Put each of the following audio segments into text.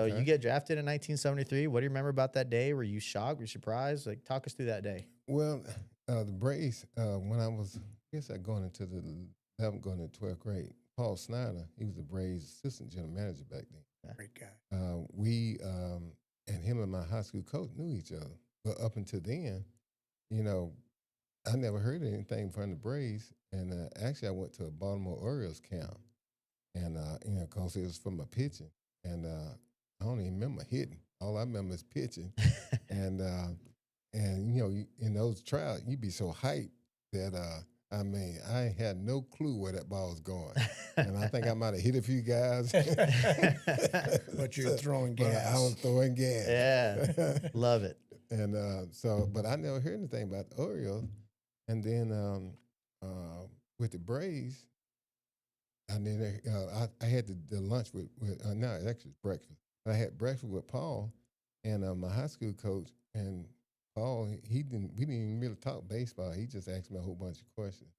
So you Okay. get drafted in 1973. What do you remember about that day? Were you shocked? Were you surprised? Like, talk us through that day. Well, the Braves, when I was, I guess I going into the 11th, going into 12th grade, Paul Snyder, he was the Braves assistant general manager back then. Great guy. We and him and my high school coach knew each other. But up until then, you know, I never heard anything from the Braves. And actually, I went to a Baltimore Orioles camp. And, you know, because it was from my pitching. And I don't even remember hitting. All I remember is pitching. and, you know, in those trials, you'd be so hyped that, I mean, I had no clue where that ball was going. And I think I might have hit a few guys. But you're throwing But gas. I was throwing gas. Yeah, love it. And but I never heard anything about the Orioles. And then with the Braves, and then I had the lunch with no, it actually was breakfast. I had breakfast with Paul and my high school coach. And Paul, we didn't even really talk baseball. He just asked me a whole bunch of questions.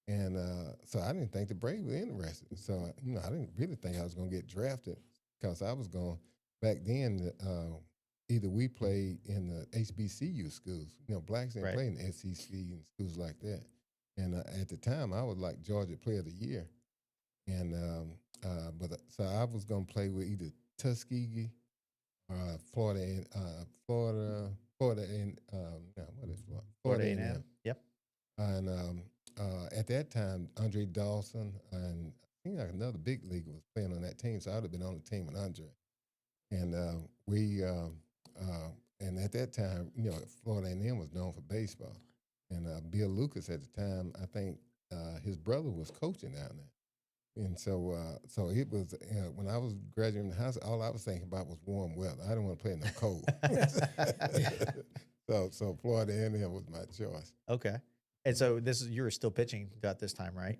And so I didn't think the Braves were interested. So, you know, I didn't really think I was going to get drafted because I was going, back then, either we played in the HBCU schools. You know, blacks didn't Right. play in the SEC and schools like that. And at the time, I was like Georgia Player of the Year. And so I was going to play with either Tuskegee, Florida, and no, what is Florida? Florida A&M. Yep. And at that time, Andre Dawson and I think like another big league was playing on that team, so I'd have been on the team with Andre. And and at that time, you know, Florida A&M was known for baseball. And Bill Lucas at the time, I think his brother was coaching down there. And so it was when I was graduating from high school, all I was thinking about was warm weather. I didn't want to play in the cold. So Florida A&M was my choice. Okay. And so you were still pitching about this time, right?